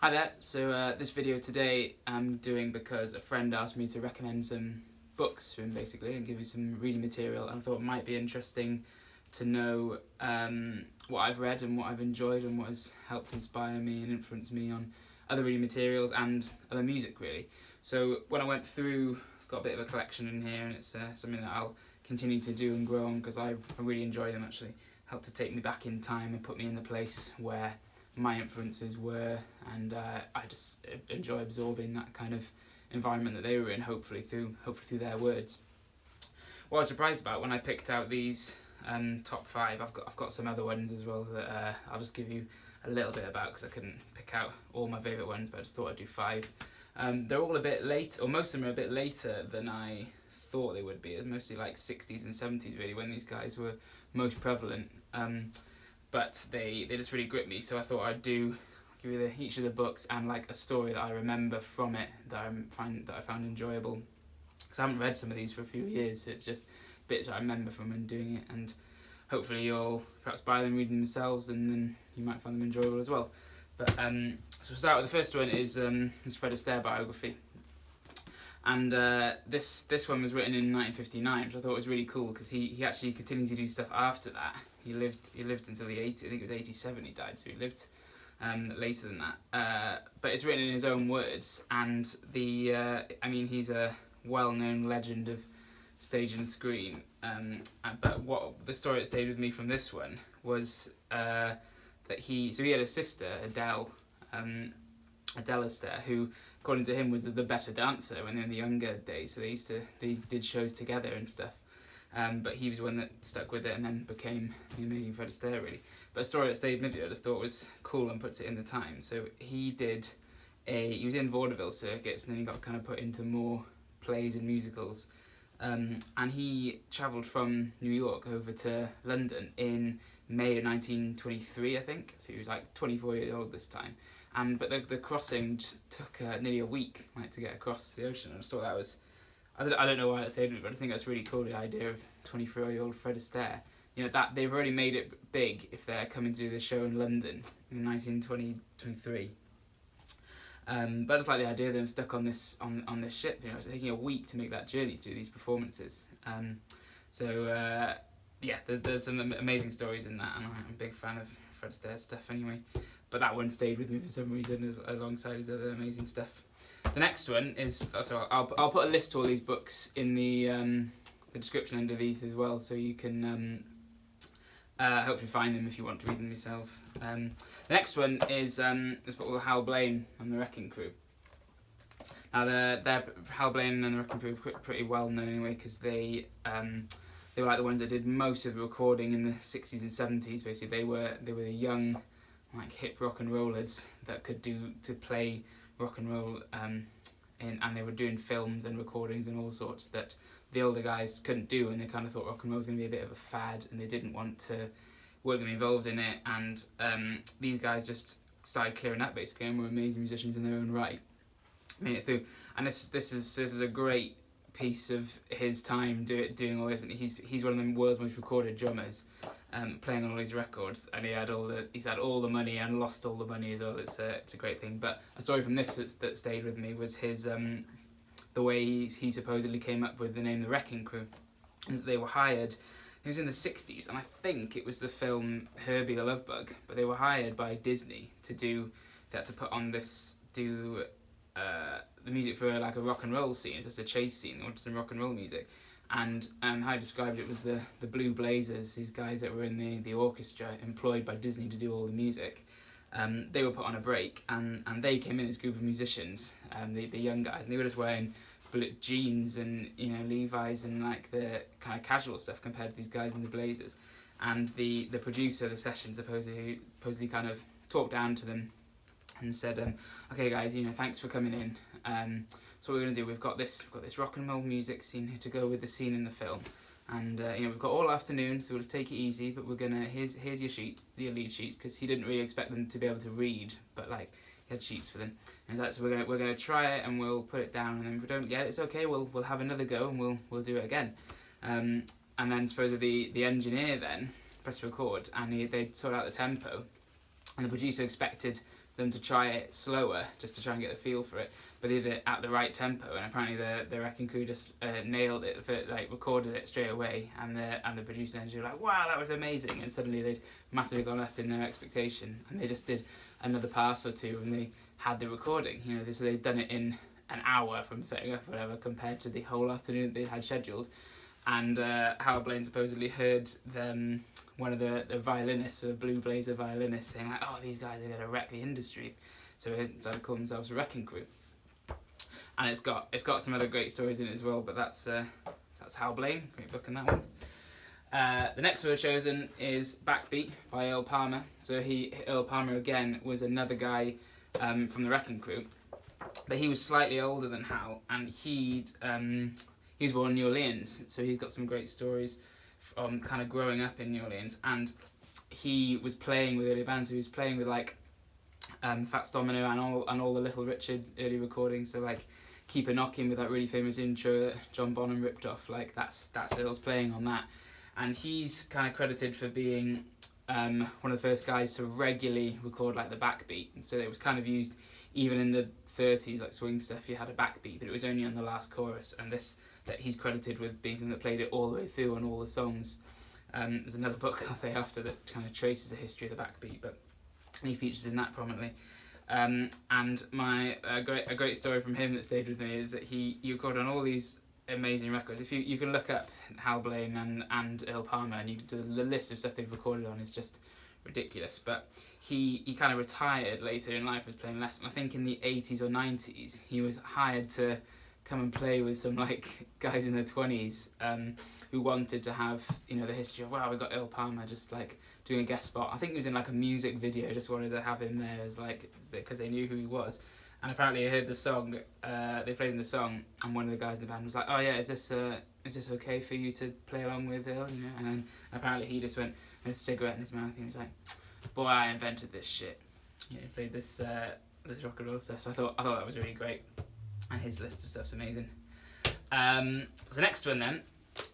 Hi there, so this video today I'm doing because a friend asked me to recommend some books for him basically and give you some reading material, and I thought it might be interesting to know what I've read and what I've enjoyed and what has helped inspire me and influence me on other reading materials and other music really. So when I went through, I've got a bit of a collection in here, and it's something that I'll continue to do and grow on because I really enjoy them. Actually help to take me back in time and put me in the place where my influences were, and I just enjoy absorbing that kind of environment that they were in, hopefully through their words. What I was surprised about when I picked out these top 5, I've got some other ones as well that I'll just give you a little bit about because I couldn't pick out all my favourite ones, but I just thought I'd do 5. They're all a bit late, or most of them are a bit later than I thought they would be. It's mostly like 60s and 70s really, when these guys were most prevalent. But they just really gripped me, so I thought I'd give you each of the books and like a story that I remember from it that I found enjoyable. Because I haven't read some of these for a few years, so it's just bits that I remember from when doing it, and hopefully you'll perhaps buy them, read them yourselves, and then you might find them enjoyable as well. But so we'll start with the first one is Fred Astaire biography. And this one was written in 1959, which I thought was really cool because he actually continued to do stuff after that. He lived until the 80s, I think it was 87 he died, so he lived later than that. But it's written in his own words, and he's a well-known legend of stage and screen. But what the story that stayed with me from this one was that he had a sister, Adele Astaire, who, according to him, was the better dancer when they were in the younger days. So they did shows together and stuff. But he was one that stuck with it and then became the amazing Fred Astaire, really. But a story that stayed with me, I just thought was cool and puts it in the time. So he was in vaudeville circuits, and then he got kind of put into more plays and musicals. And he travelled from New York over to London in May of 1923, I think. So he was like 24 years old this time. But the crossing took nearly a week to get across the ocean. I just thought that was, I don't know why it stayed with me, but I think that's really cool, the idea of 24-year-old Fred Astaire. You know, that they've already made it big if they're coming to do the show in London in 1923. But I just like the idea of them stuck on this ship, you know, taking a week to make that journey to do these performances. There's some amazing stories in that, and I'm a big fan of Fred Astaire stuff anyway. But that one stayed with me for some reason, alongside his other amazing stuff. The next one is, so I'll put a list to all these books in the description under these as well, so you can hopefully find them if you want to read them yourself. The next one is book called Hal Blaine and the Wrecking Crew. Now, Hal Blaine and the Wrecking Crew are pretty well known anyway, because they were like the ones that did most of the recording in the 60s and 70s. Basically, they were the young, like, hip rock and rollers that could play rock and roll, and they were doing films and recordings and all sorts that the older guys couldn't do, and they kind of thought rock and roll was going to be a bit of a fad, and they weren't going to be involved in it. And these guys just started clearing up basically, and were amazing musicians in their own right, made it through. And this is a great piece of his time doing all this, and he's one of the world's most recorded drummers, playing on all these records, and he's had all the money and lost all the money as well. It's a great thing. But a story from this that stayed with me was his the way he supposedly came up with the name The Wrecking Crew. And they were hired, it was in the 60s, and I think it was the film Herbie the Love Bug, but they were hired by Disney they had to put on the music for like a rock and roll scene. It's just a chase scene. They wanted some rock and roll music. And how I described it was the Blue Blazers, these guys that were in the orchestra employed by Disney to do all the music. They were put on a break, and they came in as a group of musicians, the young guys, and they were just wearing jeans and, you know, Levi's and like the kind of casual stuff compared to these guys in the Blazers. And the producer of the session supposedly kind of talked down to them and said, okay guys, you know, thanks for coming in. So what we're going to do, we've got this rock and roll music scene here to go with the scene in the film, and we've got all afternoon, so we'll just take it easy. But we're gonna here's your lead sheets, because he didn't really expect them to be able to read, but like he had sheets for them. And he's like, so we're gonna try it, and we'll put it down, and then if we don't get it, it's okay. We'll have another go, and we'll do it again. And then supposedly the engineer then pressed record, and they sorted out the tempo, and the producer expected them to try it slower, just to try and get the feel for it. But they did it at the right tempo, and apparently the wrecking crew just nailed it, like recorded it straight away, and the producer engineer were like, wow, that was amazing, and suddenly they'd massively gone up in their expectation, and they just did another pass or two, and they had the recording, you know, so they'd done it in an hour from setting up or whatever, compared to the whole afternoon they had scheduled. And Howard Blaine supposedly heard them, one of the violinists, the Blue Blazer violinists, saying like, oh, these guys are going to wreck the industry. So they decided to call themselves a wrecking crew. And it's got some other great stories in it as well, but that's Howard Blaine, great book in that one. The next one I've chosen is Backbeat by Earl Palmer. So Earl Palmer again was another guy from the wrecking crew, but he was slightly older than Hal, and he was born in New Orleans, so he's got some great stories from kind of growing up in New Orleans. And he was playing with early bands, so he was playing with like Fats Domino and all the Little Richard early recordings, so like Keep a Knockin' with that really famous intro that John Bonham ripped off, like that's Earl's playing on that. And he's kind of credited for being one of the first guys to regularly record like the backbeat, so it was kind of used even in the 30s, like swing stuff, you had a backbeat, but it was only on the last chorus, and that he's credited with being someone that played it all the way through on all the songs. There's another book I'll say after that kind of traces the history of the backbeat, but he features in that prominently. And a great story from him that stayed with me is that he recorded on all these amazing records. If you can look up Hal Blaine and Earl Palmer, and the list of stuff they've recorded on is just ridiculous. But he kind of retired later in life, was playing less, and I think in the 80s or 90s he was hired to come and play with some like guys in their 20s who wanted to have, you know, the history of, wow, we got Earl Palmer just like doing a guest spot. I think he was in like a music video, just wanted to have him there as like, because they knew who he was. And apparently I heard the song, they played in the song, and one of the guys in the band was like, oh yeah, is this okay for you to play along with, Earl? You know? And then apparently he just went with a cigarette in his mouth, and he was like, boy, I invented this shit. You know, he played this rock and roll stuff, so I thought that was really great. And his list of stuff's amazing. The next one then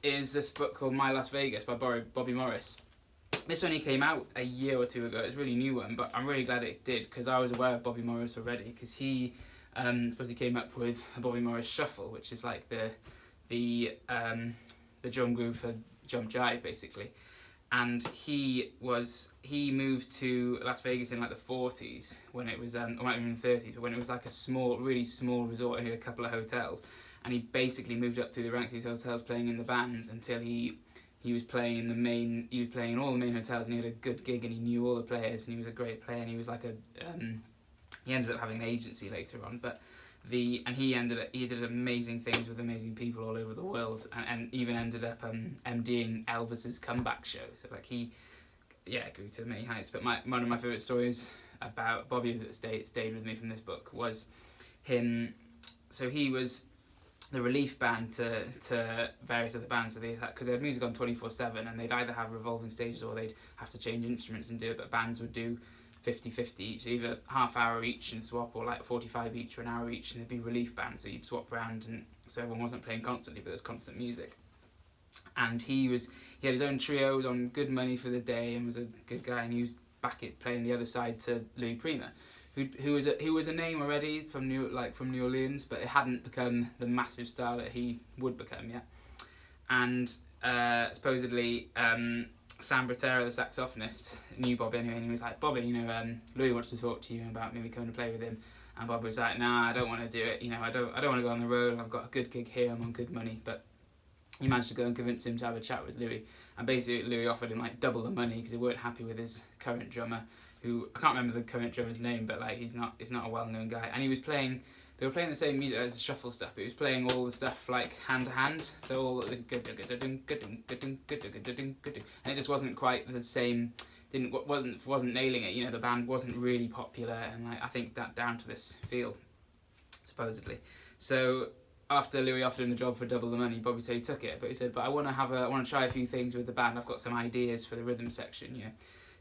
is this book called My Las Vegas by Bobby Morris. This only came out a year or two ago. It's a really new one, but I'm really glad it did, because I was aware of Bobby Morris already, because he supposedly came up with a Bobby Morris shuffle, which is like the drum groove for jump jive basically. And he moved to Las Vegas in like the 40s when it was, or might have been the 30s, but when it was like a really small resort and he had a couple of hotels. And he basically moved up through the ranks of these hotels playing in the bands until he was playing in all the main hotels, and he had a good gig, and he knew all the players, and he was a great player, and he was like he ended up having an agency later on, but he did amazing things with amazing people all over the world, and even ended up MDing Elvis's comeback show. So like he grew to many heights. But one of my favourite stories about Bobby that stayed with me from this book was him. So he was the relief band to various other bands, so because they had music on 24/7, and they'd either have revolving stages or they'd have to change instruments and do it, but bands would do 50-50 each, so either half hour each and swap, or like 45 each or an hour each, and there'd be relief bands, so you'd swap around, and so everyone wasn't playing constantly, but there's constant music. And he had his own trio, was on good money for the day, and was a good guy, and he was playing the other side to Louis Prima, who was a name already from New Orleans, but it hadn't become the massive star that he would become yet. And supposedly Sam Bratera, the saxophonist, knew Bobby anyway, and he was like, Bobby, you know, Louis wants to talk to you about maybe coming to play with him. And Bobby was like, nah, I don't want to do it. You know, I don't want to go on the road. I've got a good gig here. I'm on good money. But he managed to go and convince him to have a chat with Louis. And basically, Louis offered him like double the money because they weren't happy with his current drummer, who I can't remember the current drummer's name, but like he's not a well-known guy. And he was playing. They were playing the same music as shuffle stuff, but he was playing all the stuff like hand to hand. So all the and it just wasn't quite the same. Wasn't nailing it. You know, the band wasn't really popular, and like I think that down to this feel, supposedly. So after Louis offered him the job for double the money, Bobby said he took it, but he said, "But I want to try a few things with the band. I've got some ideas for the rhythm section." You know,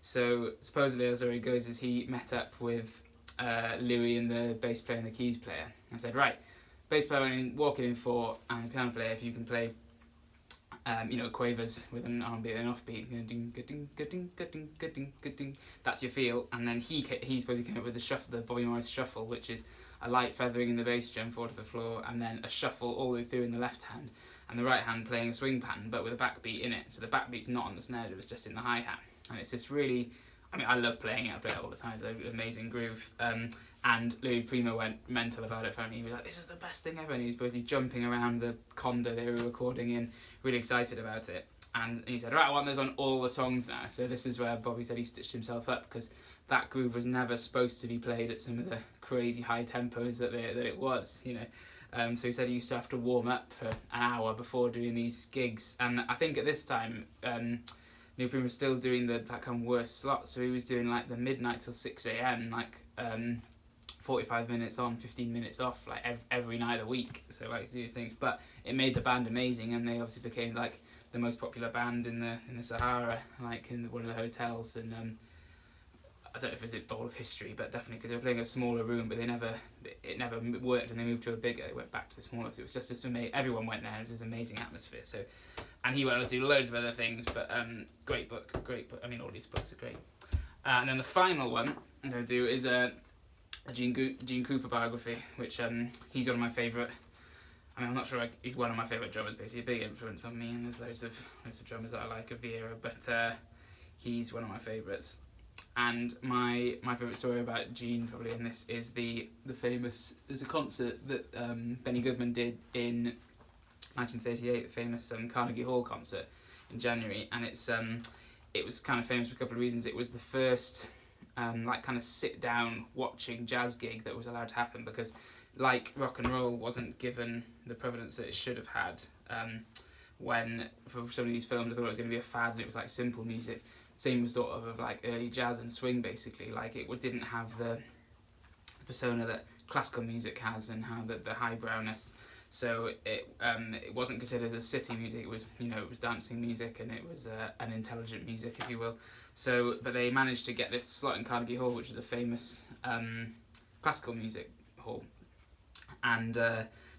so supposedly as the story goes, is he met up with Louis and the bass player and the keys player, and said, "Right, bass player walking in 4, and the piano player, if you can play quavers with an R&B and an offbeat, ding, ding, ding, ding, ding, ding. That's your feel. And then he supposedly came up with the Bobby Morris shuffle, which is a light feathering in the bass drum forward to the floor, and then a shuffle all the way through in the left hand, and the right hand playing a swing pattern, but with a backbeat in it. So the backbeat's not on the snare, it was just in the hi-hat. And it's this really, I love playing it, I play it all the time, it's an amazing groove. And Louis Prima went mental about it apparently. He was like, this is the best thing ever, and he was basically jumping around the condo they were recording in, really excited about it. And he said, right, I want those on all the songs now. So this is where Bobby said he stitched himself up, because that groove was never supposed to be played at some of the crazy high tempos that it was, So he said he used to have to warm up for an hour before doing these gigs. And I think at this time, Louis Prima was still doing that kind of worst slot. So he was doing like the midnight till 6 a.m, 45 minutes on, 15 minutes off, like every night of the week. So like these things, but it made the band amazing, and they obviously became like the most popular band in the Sahara, like in one of the hotels. And I don't know if it's a bowl of history, but definitely because they were playing a smaller room, but it never worked, and they moved to a bigger. They went back to the smaller, so it was just amazing. Everyone went there. It was an amazing atmosphere. So, and he went on to do loads of other things, but great book. I mean, all these books are great. And then the final one I'm going to do is a Gene Krupa biography, which he's one of my favourite. I'm not sure he's one of my favourite drummers, but he's a big influence on me, and there's loads of drummers that I like of the era, but he's one of my favourites. And my favourite story about Gene probably in this is the famous, there's a concert that Benny Goodman did in 1938, the famous Carnegie Hall concert in January, and it was kind of famous for a couple of reasons. It was the first kind of sit down watching jazz gig that was allowed to happen, because like rock and roll wasn't given the prominence that it should have had when for some of these films I thought it was going to be a fad and it was like simple music. Same was sort of like early jazz and swing, basically. Like it didn't have the persona that classical music has and how the highbrowness. So it wasn't considered as city music. It was it was dancing music, and it was an intelligent music, if you will. So, but they managed to get this slot in Carnegie Hall, which is a famous classical music hall, and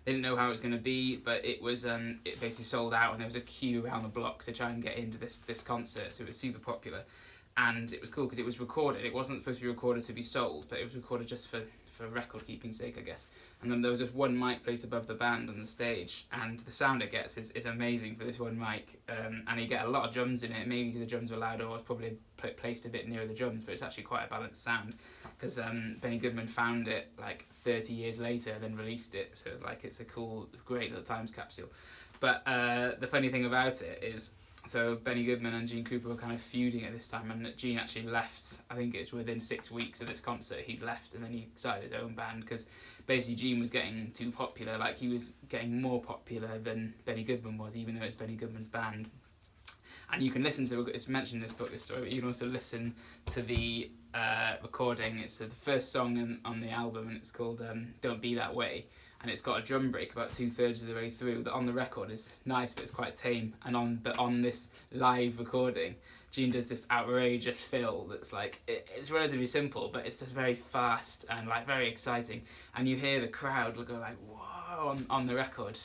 they didn't know how it was going to be, but it was it basically sold out, and there was a queue around the block to try and get into this concert. So it was super popular, and it was cool because it was recorded. It wasn't supposed to be recorded to be sold, but it was recorded just for record keeping sake, I guess. And then there was just one mic placed above the band on the stage, and the sound it gets is amazing for this one mic. And you get a lot of drums in it, maybe because the drums were louder or probably placed a bit nearer the drums, but it's actually quite a balanced sound, because Benny Goodman found it like 30 years later and then released it, so it's a cool, great little times capsule. But the funny thing about it is, so Benny Goodman and Gene Krupa were kind of feuding at this time, and Gene actually left, I think it was within 6 weeks of this concert, he'd left, and then he started his own band, because basically Gene was getting too popular. Like, he was getting more popular than Benny Goodman was, even though it's Benny Goodman's band. And you can listen to, it's mentioned in this book, this story, but you can also listen to the recording. It's the first song on the album, and it's called Don't Be That Way. And it's got a drum break about 2/3 of the way through. That on the record is nice, but it's quite tame. And on this live recording, Gene does this outrageous fill that's like, it's relatively simple, but it's just very fast and like very exciting. And you hear the crowd will go like, whoa, on the record.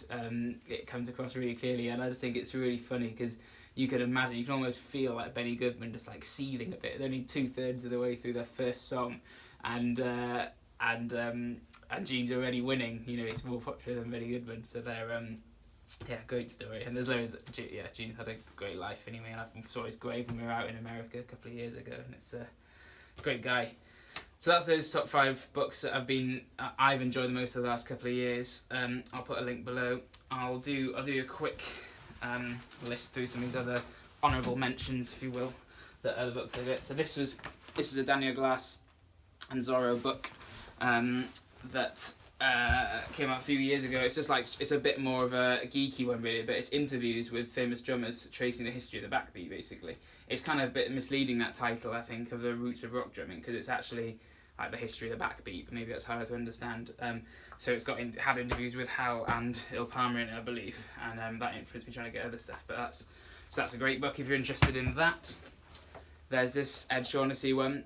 It comes across really clearly, and I just think it's really funny because you can imagine, you can almost feel like Benny Goodman just like seething a bit. They're only 2/3 of the way through their first song, and Gene's already winning. He's more popular than Benny Goodman, so they're great story. And there's loads. Gene had a great life anyway, and I saw his grave when we were out in America a couple of years ago, and it's a great guy. So that's those top 5 books that I've enjoyed the most of the last couple of years. I'll put a link below. I'll do a quick list through some of these other honourable mentions, if you will, that other books I get. So this is a Daniel Glass and Zorro book that came out a few years ago. It's just like, it's a bit more of a geeky one really, but it's interviews with famous drummers tracing the history of the backbeat, basically. It's kind of a bit misleading, that title, I think, of the roots of rock drumming, because it's actually like the history of the backbeat, but maybe that's harder to understand. So it's had interviews with Hal and Earl Palmer in it, I believe, and that influenced me trying to get other stuff. But that's a great book if you're interested in that. There's this Ed Shaughnessy one,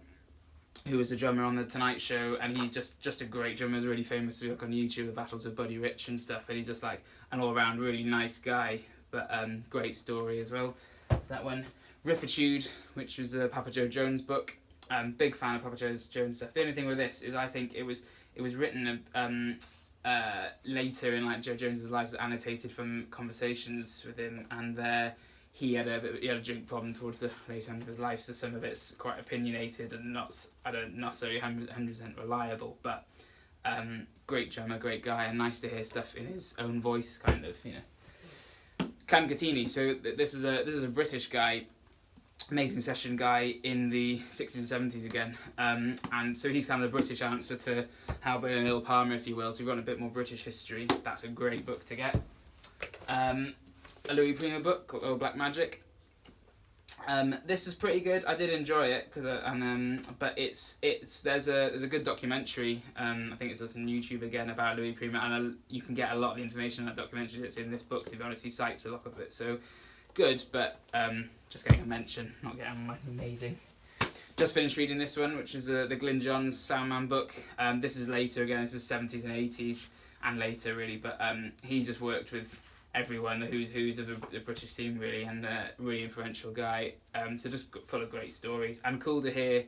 who was a drummer on the Tonight Show, and he's just a great drummer. He's really famous to look on YouTube, the battles with Buddy Rich and stuff, and he's just like an all-round really nice guy. but great story as well. So that one. Rifftide, which was the Papa Joe Jones book. Big fan of Papa Joe Jones stuff. The only thing with this is I think it was written later in like Joe Jones's life, annotated from conversations with him, and he had a drink problem towards the later end of his life, so some of it's quite opinionated and not necessarily 100% reliable, but great drummer, great guy, and nice to hear stuff in his own voice, kind of, you know. Clem Cattini, so this is a British guy, amazing session guy in the 60s and 70s again, and so he's kind of the British answer to Hal Blaine and Earl Palmer, if you will, so we've got a bit more British history. That's a great book to get. A Louis Prima book called Old Black Magic. This is pretty good. I did enjoy it but there's a good documentary. I think it's on YouTube again about Louis Prima, and you can get a lot of the information in that documentary that's in this book. To be honest, he cites a lot of it, so good. But just getting a mention, not getting like amazing. Just finished reading this one, which is the Glyn Johns Soundman book. This is later again. This is 70s and 80s and later really, but he's just worked with everyone, the who's of the British scene really, and really influential guy. So just full of great stories, and cool to hear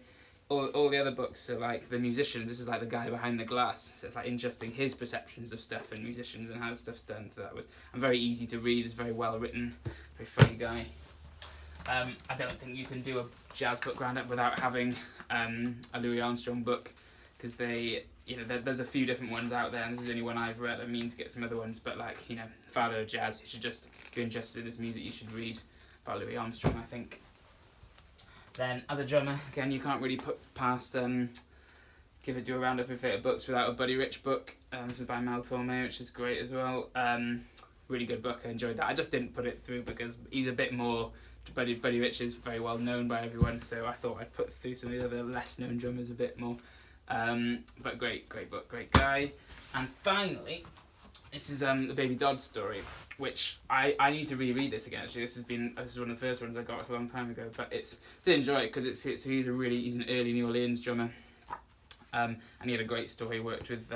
all the other books are like the musicians. This is like the guy behind the glass, so it's like interesting his perceptions of stuff and musicians and how stuff's done. So that was very easy to read. It's very well written, very funny guy. I don't think you can do a jazz book roundup without having a Louis Armstrong book, because there's a few different ones out there, and this is the only one I've read. I mean to get some other ones, but like, you know, father of jazz, you should just, if you're interested in this music, you should read about Louis Armstrong, I think. Then, as a drummer, again, you can't really put past do a roundup of favourite books without a Buddy Rich book. This is by Mel Torme, which is great as well. Really good book, I enjoyed that. I just didn't put it through because he's a bit more, Buddy Rich is very well known by everyone, so I thought I'd put through some of the other less known drummers a bit more. But great book, great guy. And finally, this is the Baby Dodds story, which I need to reread this again. Actually, this is one of the first ones I got. It's a long time ago, but did enjoy it because he's an early New Orleans drummer, and he had a great story. Worked with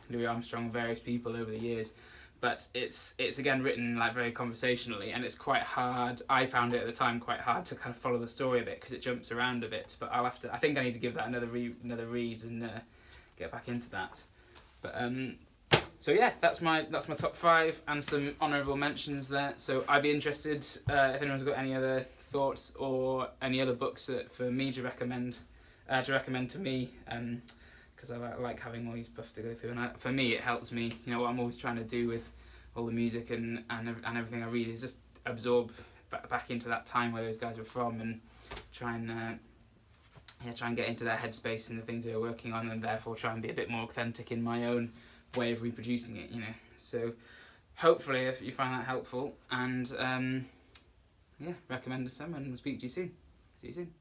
Louis Armstrong, various people over the years. But it's again written like very conversationally, and it's quite hard. I found it at the time quite hard to kind of follow the story a bit because it jumps around a bit. But I think I need to give that another read and get back into that. But so yeah, that's my top 5 and some honourable mentions there. So I'd be interested if anyone's got any other thoughts or any other books for me to recommend to me. Because I like having all these buffs to go through, and for me it helps me. You know what I'm always trying to do with all the music and everything I read is just absorb back into that time where those guys were from, and try and get into their headspace and the things they were working on, and therefore try and be a bit more authentic in my own way of reproducing it. You know, so hopefully if you find that helpful, and recommend to someone, and we'll speak to you soon. See you soon.